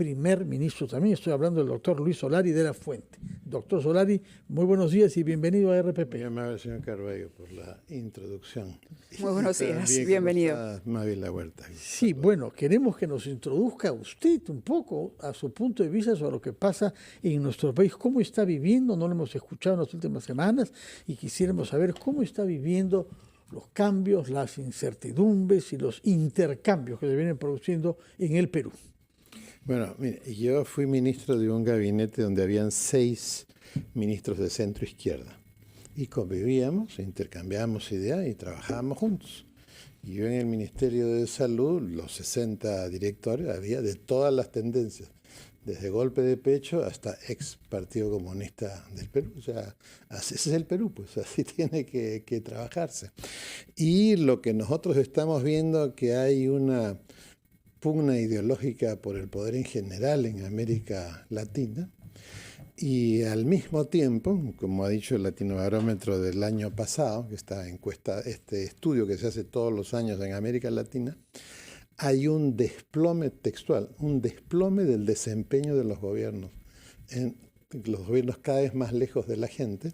primer ministro también. Estoy hablando del doctor Luis Solari de la Fuente. Doctor Solari, muy buenos días y bienvenido a RPP. Muy amable, señor Carballo, por la introducción. Muy buenos días, bienvenido. Mávila Huerta. Sí, bueno, queremos que nos introduzca usted un poco a su punto de vista sobre lo que pasa en nuestro país, cómo está viviendo, no lo hemos escuchado en las últimas semanas y quisiéramos saber cómo está viviendo los cambios, las incertidumbres y los intercambios que se vienen produciendo en el Perú. Bueno, mire, yo fui ministro de un gabinete donde habían 6 ministros de centro izquierda y convivíamos, intercambiábamos ideas y trabajábamos juntos. Y yo en el Ministerio de Salud, los 60 directores, había de todas las tendencias, desde golpe de pecho hasta ex Partido Comunista del Perú. O sea, ese es el Perú, pues así tiene que trabajarse. Y lo que nosotros estamos viendo, que hay una pugna ideológica por el poder en general en América Latina, y al mismo tiempo, como ha dicho el Latinobarómetro del año pasado, que esta encuesta, este estudio que se hace todos los años en América Latina, hay un desplome textual, un desplome del desempeño de los gobiernos cada vez más lejos de la gente,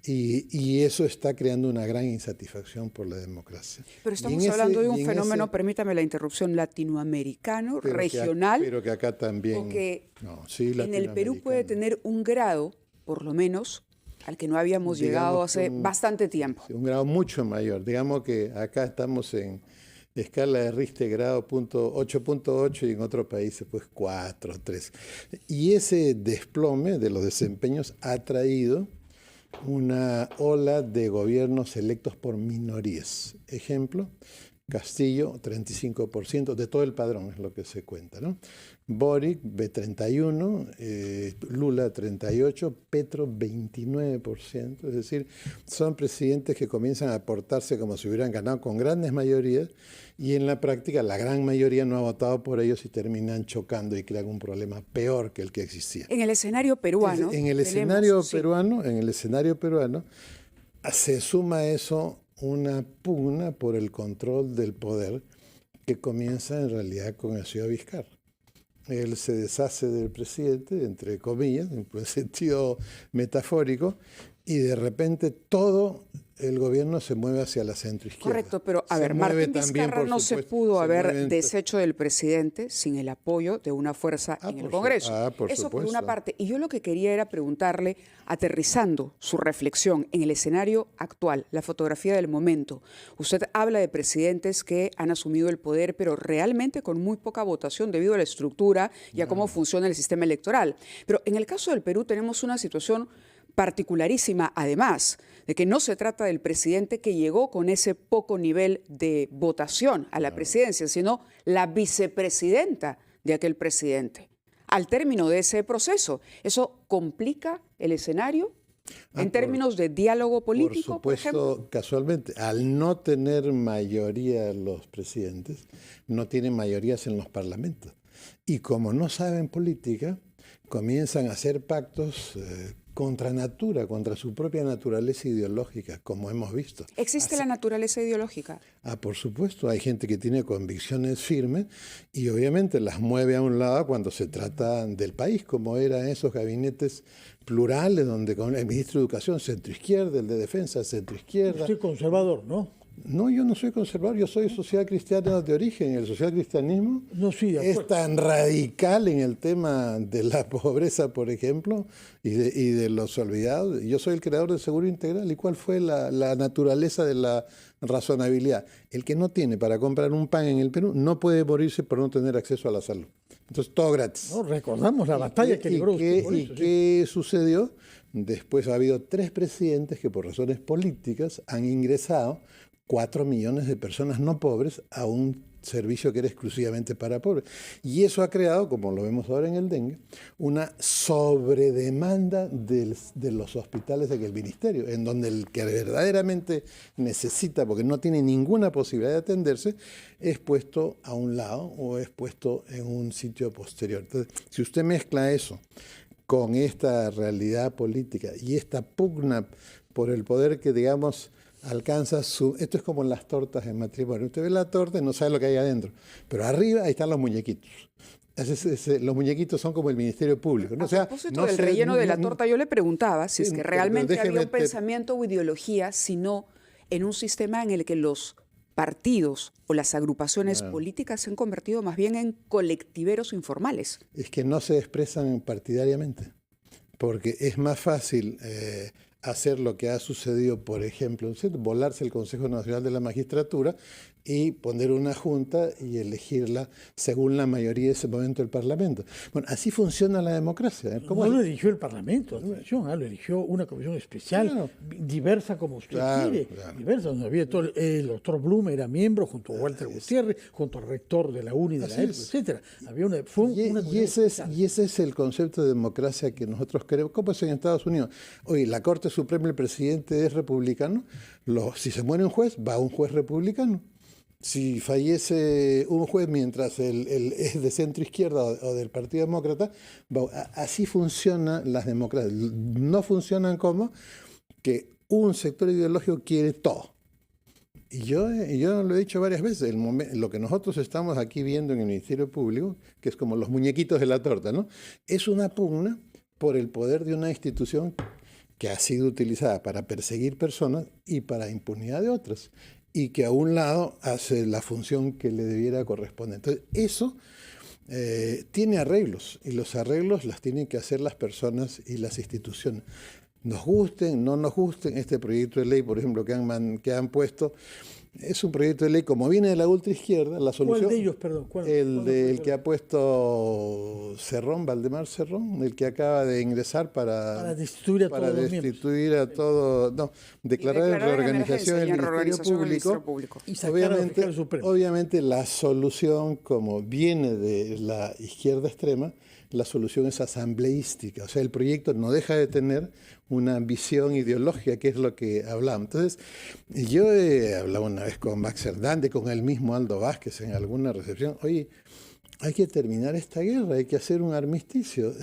y eso está creando una gran insatisfacción por la democracia. Pero estamos hablando de un fenómeno, permítame la interrupción, latinoamericano, regional. Pero que acá también. Porque en el Perú puede tener un grado, por lo menos, al que no habíamos llegado hace bastante tiempo. Un grado mucho mayor. Digamos que acá estamos en escala de Richter grado 8.8 y en otros países pues 4, 3. Y ese desplome de los desempeños ha traído una ola de gobiernos electos por minorías. Ejemplo, Castillo, 35%, de todo el padrón es lo que se cuenta, ¿no? Boric, 31%, Lula, 38%, Petro, 29%. Es decir, son presidentes que comienzan a portarse como si hubieran ganado con grandes mayorías y en la práctica la gran mayoría no ha votado por ellos y terminan chocando y crean un problema peor que el que existía. En el escenario peruano. En el escenario peruano se suma a eso una pugna por el control del poder que comienza en realidad con el señor Vizcarra. Él se deshace del presidente, entre comillas, en el sentido metafórico, y de repente todo el gobierno se mueve hacia la centroizquierda. Correcto, pero a ver, Martín Vizcarra no se pudo haber deshecho del presidente sin el apoyo de una fuerza en el Congreso. Eso por una parte. Y yo lo que quería era preguntarle, aterrizando su reflexión en el escenario actual, la fotografía del momento. Usted habla de presidentes que han asumido el poder, pero realmente con muy poca votación debido a la estructura y a cómo funciona el sistema electoral. Pero en el caso del Perú tenemos una situación particularísima, además de que no se trata del presidente que llegó con ese poco nivel de votación a la presidencia, sino la vicepresidenta de aquel presidente. Al término de ese proceso, ¿eso complica el escenario en términos de diálogo político, por ejemplo? Por supuesto, casualmente, al no tener mayoría los presidentes, no tienen mayorías en los parlamentos. Y como no saben política, comienzan a hacer pactos contra natura, contra su propia naturaleza ideológica, como hemos visto. ¿Existe la naturaleza ideológica? Por supuesto, hay gente que tiene convicciones firmes y obviamente las mueve a un lado cuando se trata del país, como eran esos gabinetes plurales, donde con el ministro de Educación, centroizquierda, el de Defensa, centroizquierda. Usted conservador, ¿no? No, yo no soy conservador, yo soy social cristiano de origen. El social cristianismo es tan radical en el tema de la pobreza, por ejemplo, y de los olvidados. Yo soy el creador del seguro integral. ¿Y cuál fue la naturaleza de la razonabilidad? El que no tiene para comprar un pan en el Perú no puede morirse por no tener acceso a la salud. Entonces, todo gratis. No, recordamos la batalla que libró usted por eso. ¿Y qué sucedió? Después ha habido 3 presidentes que por razones políticas han ingresado 4 millones de personas no pobres a un servicio que era exclusivamente para pobres. Y eso ha creado, como lo vemos ahora en el dengue, una sobredemanda de los hospitales del ministerio, en donde el que verdaderamente necesita, porque no tiene ninguna posibilidad de atenderse, es puesto a un lado o es puesto en un sitio posterior. Entonces, si usted mezcla eso con esta realidad política y esta pugna por el poder que, digamos, alcanza su... Esto es como en las tortas en matrimonio. Usted ve la torta y no sabe lo que hay adentro. Pero arriba ahí están los muñequitos. Los muñequitos son como el Ministerio Público, ¿no? A propósito del relleno de la torta, yo le preguntaba si es que realmente había un pensamiento o ideología, sino en un sistema en el que los partidos o las agrupaciones políticas se han convertido más bien en colectiveros informales. Es que no se expresan partidariamente, porque es más fácil hacer lo que ha sucedido, por ejemplo, volarse el Consejo Nacional de la Magistratura y poner una junta y elegirla según la mayoría de ese momento del Parlamento. Bueno, así funciona la democracia. No lo eligió el Parlamento, lo eligió una comisión especial, diversa como usted quiere, diversa, donde había todo, el doctor Blum era miembro, junto a Walter Gutiérrez, junto al rector de la UNI de la época, etc. Había una ese es el concepto de democracia que nosotros queremos. ¿Cómo es en Estados Unidos? Oye, la Corte Suprema, el presidente es republicano, si se muere un juez, va un juez republicano. Si fallece un juez mientras es de centro izquierda o del Partido Demócrata, así funcionan las democracias. No funcionan como que un sector ideológico quiere todo. Y yo lo he dicho varias veces, lo que nosotros estamos aquí viendo en el Ministerio Público, que es como los muñequitos de la torta, ¿no? Es una pugna por el poder de una institución que ha sido utilizada para perseguir personas y para impunidad de otras, y que a un lado hace la función que le debiera corresponder. Entonces, eso tiene arreglos, y los arreglos las tienen que hacer las personas y las instituciones. Nos gusten, no nos gusten, este proyecto de ley, por ejemplo, que han puesto, es un proyecto de ley, como viene de la ultraizquierda, la solución... ¿Cuál de ellos, perdón? El que ha puesto Valdemar Cerrón, el que acaba de ingresar para destituir a todo, no, declarar reorganización del Ministerio Público. Y obviamente la solución, como viene de la izquierda extrema, la solución es asambleística. O sea, el proyecto no deja de tener una visión ideológica, que es lo que hablamos. Entonces, yo he hablado una vez con Max Hernández, con el mismo Aldo Vázquez en alguna recepción. Oye, hay que terminar esta guerra, hay que hacer un armisticio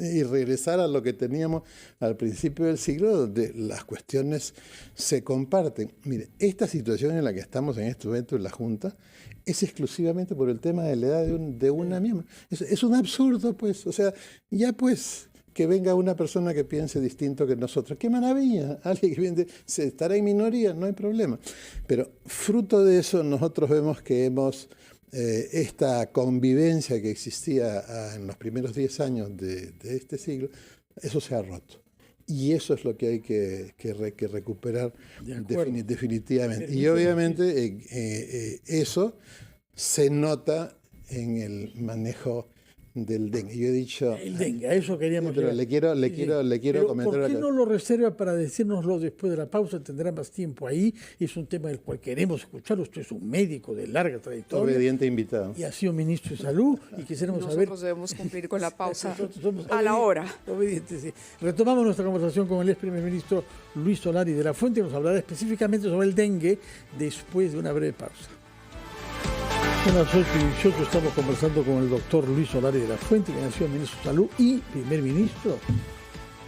y regresar a lo que teníamos al principio del siglo, donde las cuestiones se comparten. Mire, esta situación en la que estamos en este momento en la Junta es exclusivamente por el tema de la edad de una misma. Es un absurdo, pues. O sea, ya pues que venga una persona que piense distinto que nosotros. ¡Qué maravilla! Alguien que viene, se estará en minoría, no hay problema. Pero fruto de eso nosotros vemos que esta convivencia que existía en los primeros 10 años de este siglo, eso se ha roto. Y eso es lo que hay que recuperar definitivamente. Y obviamente eso se nota en el manejo del dengue. Yo he dicho... El dengue, a eso queríamos... Pero le quiero comentar... ¿Por qué no lo reserva para decírnoslo después de la pausa? Tendrá más tiempo ahí. Es un tema del cual queremos escuchar. Usted es un médico de larga trayectoria. Obediente invitado. Y ha sido ministro de Salud. Y quisiéramos saber... Nosotros debemos cumplir con la pausa a la hora. Obedientes, sí. Retomamos nuestra conversación con el ex primer ministro Luis Solari de la Fuente. Nos hablará específicamente sobre el dengue después de una breve pausa. A las 8:18 estamos conversando con el doctor Luis Solari de la Fuente, que ha sido ministro de Salud y primer ministro.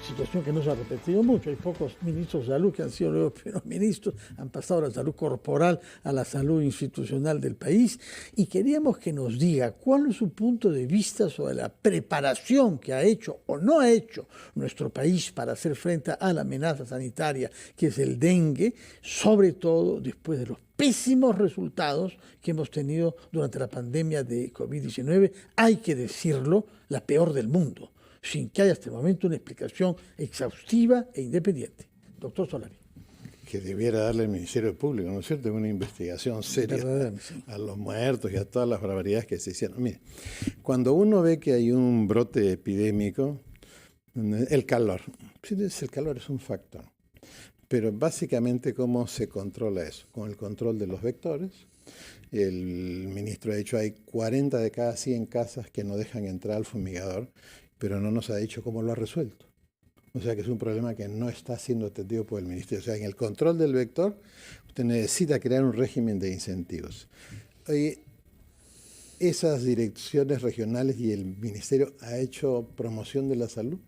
Situación que no se ha repetido mucho. Hay pocos ministros de salud que han sido luego primeros ministros, han pasado de la salud corporal a la salud institucional del país. Y queríamos que nos diga cuál es su punto de vista sobre la preparación que ha hecho o no ha hecho nuestro país para hacer frente a la amenaza sanitaria que es el dengue, sobre todo después de los pésimos resultados que hemos tenido durante la pandemia de COVID-19, hay que decirlo, la peor del mundo, sin que haya hasta el momento una explicación exhaustiva e independiente. Doctor Solari. Que debiera darle el Ministerio Público, ¿no es cierto?, una investigación seria a los muertos y a todas las barbaridades que se hicieron. Mire, cuando uno ve que hay un brote epidémico, el calor es un factor. Pero básicamente, ¿cómo se controla eso? Con el control de los vectores. El ministro ha dicho hay 40 de cada 100 casas que no dejan entrar al fumigador, pero no nos ha dicho cómo lo ha resuelto. O sea que es un problema que no está siendo atendido por el ministerio. O sea, en el control del vector, usted necesita crear un régimen de incentivos. Oye, esas direcciones regionales y el ministerio ha hecho promoción de la salud,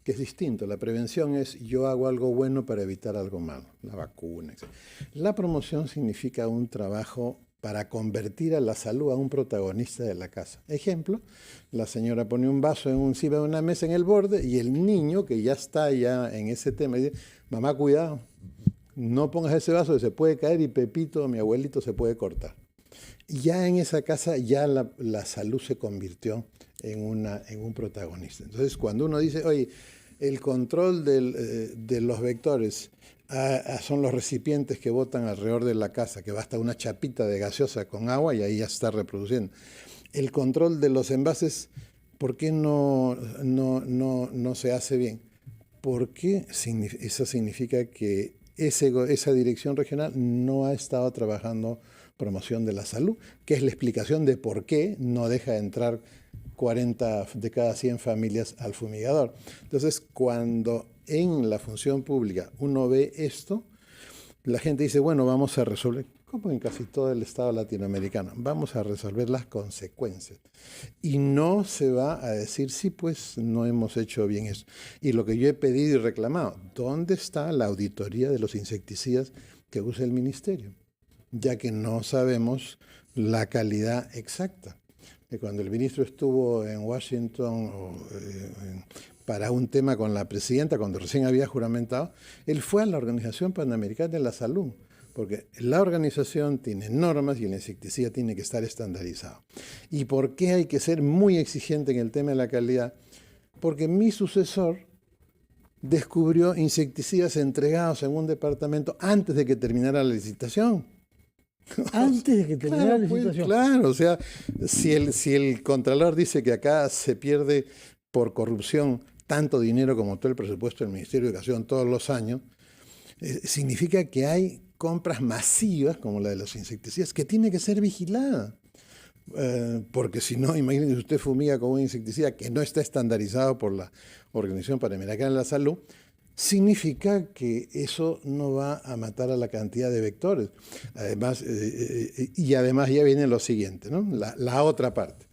que es distinto. La prevención es yo hago algo bueno para evitar algo malo, la vacuna, etc. La promoción significa un trabajo para convertir a la salud a un protagonista de la casa. Ejemplo, la señora pone un vaso encima de una mesa en el borde y el niño, que ya está ya en ese tema, dice, mamá, cuidado, no pongas ese vaso que se puede caer y Pepito, mi abuelito, se puede cortar. Ya en esa casa ya la salud se convirtió en un protagonista. Entonces, cuando uno dice, oye, el control de los vectores son los recipientes que botan alrededor de la casa, que basta una chapita de gaseosa con agua y ahí ya se está reproduciendo. El control de los envases, ¿por qué no se hace bien? Porque eso significa que esa dirección regional no ha estado trabajando promoción de la salud, que es la explicación de por qué no deja de entrar 40 de cada 100 familias al fumigador. Entonces, cuando en la función pública uno ve esto, la gente dice, bueno, vamos a resolver, como en casi todo el Estado latinoamericano, vamos a resolver las consecuencias. Y no se va a decir, sí, pues no hemos hecho bien eso. Y lo que yo he pedido y reclamado, ¿dónde está la auditoría de los insecticidas que usa el ministerio? Ya que no sabemos la calidad exacta. Cuando el ministro estuvo en Washington para un tema con la presidenta, cuando recién había juramentado, él fue a la Organización Panamericana de la Salud, porque la organización tiene normas y el insecticida tiene que estar estandarizado. ¿Y por qué hay que ser muy exigente en el tema de la calidad? Porque mi sucesor descubrió insecticidas entregados en un departamento antes de que terminara la licitación. Antes de que terminara la licitación. Claro, o sea, si el Contralor dice que acá se pierde por corrupción tanto dinero como todo el presupuesto del Ministerio de Educación todos los años, significa que hay compras masivas, como la de los insecticidas, que tiene que ser vigilada. Porque si no, imagínense, usted fumiga con un insecticida que no está estandarizado por la Organización Panamericana de la Salud, significa que eso no va a matar a la cantidad de vectores. Además, y además ya viene lo siguiente, ¿no? La otra parte.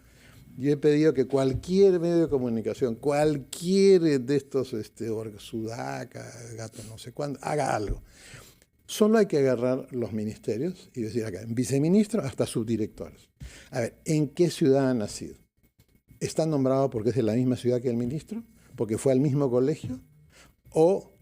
Yo he pedido que cualquier medio de comunicación, cualquier de estos, Sudaca, Gato no sé cuándo, haga algo. Solo hay que agarrar los ministerios y decir acá, viceministro hasta subdirectores. A ver, ¿en qué ciudad ha nacido? ¿Está nombrado porque es de la misma ciudad que el ministro? ¿Porque fue al mismo colegio? ¿O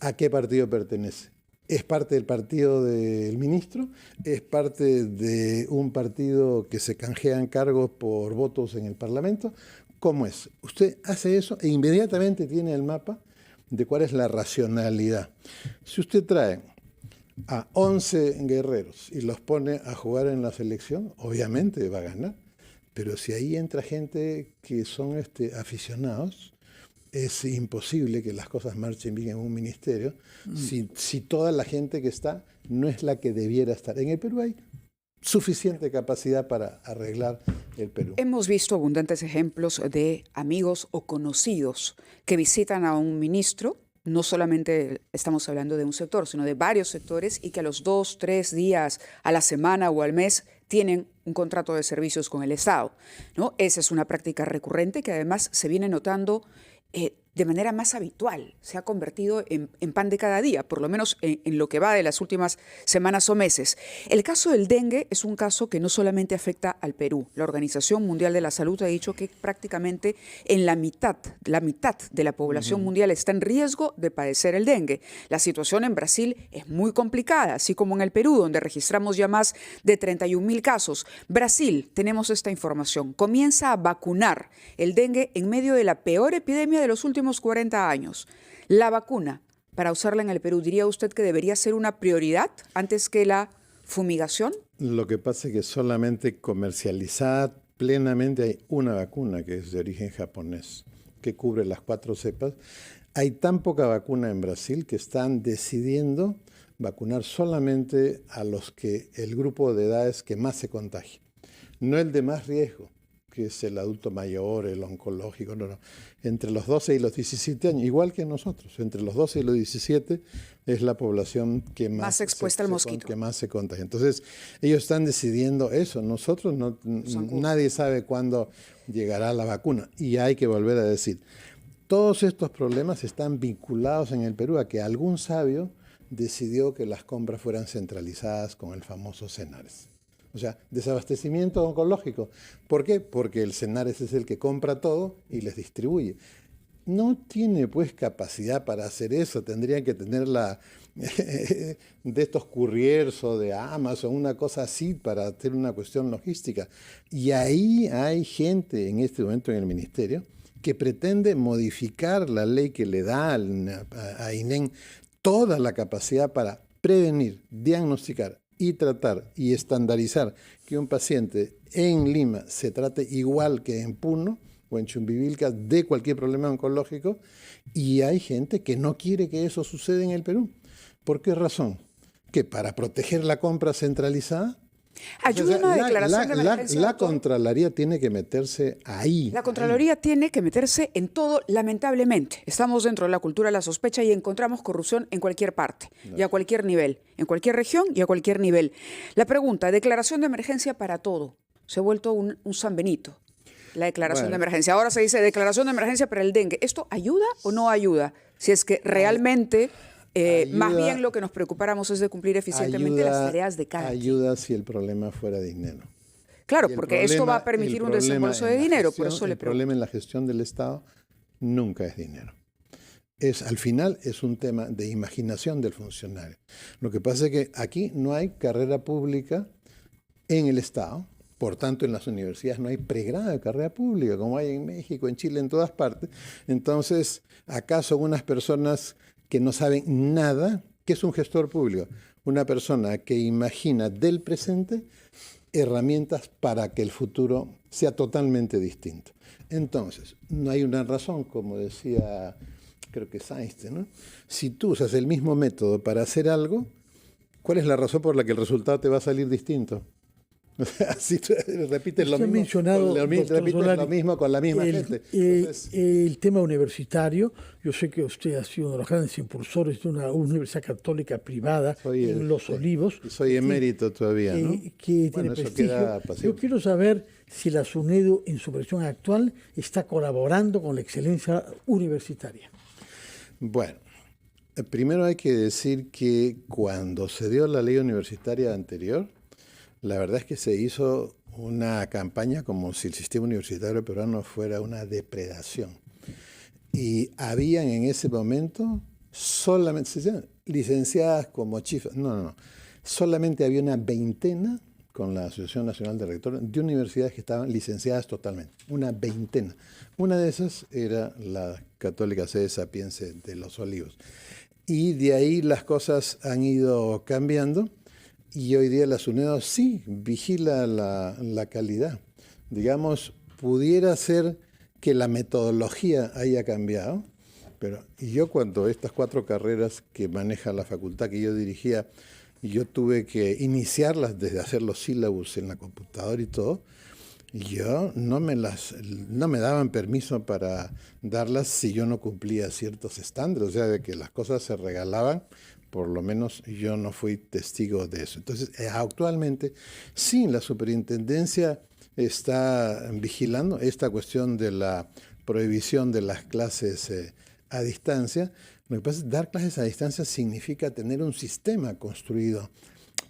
a qué partido pertenece? ¿Es parte del partido del ministro? ¿Es parte de un partido que se canjean cargos por votos en el Parlamento? ¿Cómo es? Usted hace eso e inmediatamente tiene el mapa de cuál es la racionalidad. Si usted trae a 11 guerreros y los pone a jugar en la selección, obviamente va a ganar. Pero si ahí entra gente que son aficionados, es imposible que las cosas marchen bien en un ministerio si toda la gente que está no es la que debiera estar. En el Perú hay suficiente capacidad para arreglar el Perú. Hemos visto abundantes ejemplos de amigos o conocidos que visitan a un ministro. No solamente estamos hablando de un sector, sino de varios sectores y que a los 2, 3 días, a la semana o al mes tienen un contrato de servicios con el Estado, ¿no? Esa es una práctica recurrente que además se viene notando de manera más habitual, se ha convertido en pan de cada día, por lo menos en lo que va de las últimas semanas o meses. El caso del dengue es un caso que no solamente afecta al Perú. La Organización Mundial de la Salud ha dicho que prácticamente en la mitad de la población mundial está en riesgo de padecer el dengue. La situación en Brasil es muy complicada, así como en el Perú, donde registramos ya más de 31.000 casos. Brasil, tenemos esta información, comienza a vacunar el dengue en medio de la peor epidemia de los últimos 40 años. La vacuna, para usarla en el Perú, ¿diría usted que debería ser una prioridad antes que la fumigación? Lo que pasa es que solamente comercializada plenamente hay una vacuna que es de origen japonés, que cubre las 4 cepas. Hay tan poca vacuna en Brasil que están decidiendo vacunar solamente a los que el grupo de edades que más se contagia, no el de más riesgo, que es el adulto mayor, el oncológico, no. Entre los 12 y los 17 años, igual que nosotros, entre los 12 y los 17 es la población que más expuesta al mosquito, que más se contagia. Entonces, ellos están decidiendo eso. Nosotros, nadie sabe cuándo llegará la vacuna. Y hay que volver a decir, todos estos problemas están vinculados en el Perú a que algún sabio decidió que las compras fueran centralizadas con el famoso Cenares. O O sea, desabastecimiento oncológico. ¿Por qué? Porque el Senares es el que compra todo y les distribuye. No tiene pues capacidad para hacer eso, tendrían que tener de estos couriers o de Amazon, una cosa así para hacer una cuestión logística. Y ahí hay gente en este momento en el ministerio que pretende modificar la ley que le da a INEM toda la capacidad para prevenir, diagnosticar y tratar y estandarizar que un paciente en Lima se trate igual que en Puno o en Chumbivilcas de cualquier problema oncológico, y hay gente que no quiere que eso suceda en el Perú. ¿Por qué razón? Que para proteger la compra centralizada, ayuda una declaración de emergencia. La Contraloría tiene que meterse ahí. La Contraloría tiene que meterse en todo, lamentablemente. Estamos dentro de la cultura de la sospecha y encontramos corrupción en cualquier parte y a cualquier nivel, en cualquier región y a cualquier nivel. La pregunta, declaración de emergencia para todo. Se ha vuelto un San Benito, la declaración de emergencia. Ahora se dice declaración de emergencia para el dengue. ¿Esto ayuda o no ayuda? Si es que realmente... más bien lo que nos preocupáramos es de cumplir eficientemente las tareas de cada quien. Ayuda si el problema fuera dinero. Claro, porque esto va a permitir un desembolso de dinero. Por eso el problema en la gestión del Estado nunca es dinero. Al final es un tema de imaginación del funcionario. Lo que pasa es que aquí no hay carrera pública en el Estado. Por tanto, en las universidades no hay pregrado de carrera pública, como hay en México, en Chile, en todas partes. Entonces, acá son unas personas que no saben nada. ¿Qué es un gestor público? Una persona que imagina del presente herramientas para que el futuro sea totalmente distinto. Entonces, no hay una razón, como decía, creo que es Einstein, ¿no? Si tú usas el mismo método para hacer algo, ¿cuál es la razón por la que el resultado te va a salir distinto? Si repites lo mismo con la misma gente. El tema universitario, yo sé que usted ha sido uno de los grandes impulsores de una universidad católica privada en Los Olivos. Soy emérito todavía, ¿no? Que tiene prestigio. Yo quiero saber si la SUNEDU en su versión actual está colaborando con la excelencia universitaria. Bueno, primero hay que decir que cuando se dio la ley universitaria anterior, la verdad es que se hizo una campaña como si el sistema universitario peruano fuera una depredación. Y habían en ese momento solamente licenciadas como chifas. No. Solamente había una veintena con la Asociación Nacional de Rectores de universidades que estaban licenciadas totalmente. Una veintena. Una de esas era la Católica Sede Sapiense de Los Olivos. Y de ahí las cosas han ido cambiando. Y hoy día la SUNEDU sí vigila la calidad. Digamos, pudiera ser que la metodología haya cambiado, pero yo cuando estas 4 carreras que maneja la facultad que yo dirigía, yo tuve que iniciarlas desde hacer los sílabus en la computadora y todo, yo no me daban permiso para darlas si yo no cumplía ciertos estándares, o sea, de que las cosas se regalaban. Por lo menos yo no fui testigo de eso. Entonces, actualmente, sí, la superintendencia está vigilando esta cuestión de la prohibición de las clases a distancia. Lo que pasa es que dar clases a distancia significa tener un sistema construido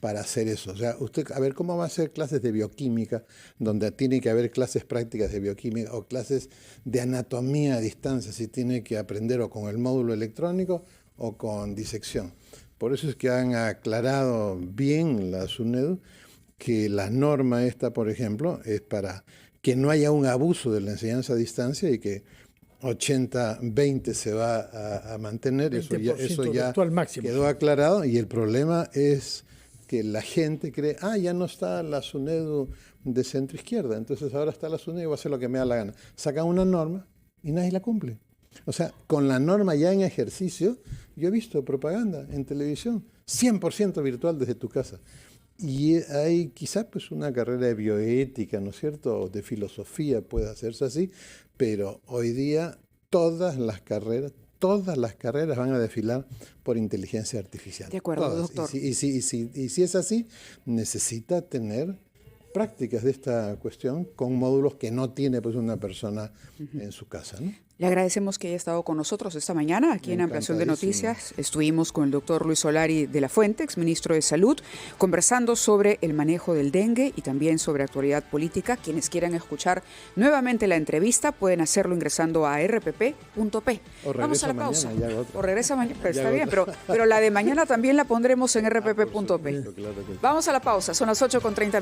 para hacer eso. O sea, usted, a ver, ¿cómo va a hacer clases de bioquímica, donde tiene que haber clases prácticas de bioquímica o clases de anatomía a distancia, si tiene que aprender o con el módulo electrónico o con disección? Por eso es que han aclarado bien la SUNEDU que la norma esta, por ejemplo, es para que no haya un abuso de la enseñanza a distancia y que 80-20 se va a mantener. Eso ya quedó aclarado, y el problema es que la gente cree, ya no está la SUNEDU de centro izquierda, entonces ahora está la SUNEDU y voy a hacer lo que me da la gana. Sacan una norma y nadie la cumple. O sea, con la norma ya en ejercicio, yo he visto propaganda en televisión, 100% virtual desde tu casa. Y hay quizás pues una carrera de bioética, ¿no es cierto?, o de filosofía puede hacerse así, pero hoy día todas las carreras van a desfilar por inteligencia artificial. De acuerdo, todas. doctor. Y si es así, necesita tener prácticas de esta cuestión con módulos que no tiene pues una persona en su casa, ¿no? Le agradecemos que haya estado con nosotros esta mañana aquí en Ampliación de Noticias. Estuvimos con el doctor Luis Solari de la Fuente, exministro de Salud, conversando sobre el manejo del dengue y también sobre actualidad política. Quienes quieran escuchar nuevamente la entrevista pueden hacerlo ingresando a rpp.p. Vamos a la pausa. O regresa mañana, pero está bien, pero la de mañana también la pondremos en rpp.p. Vamos a la pausa, son las 8:30.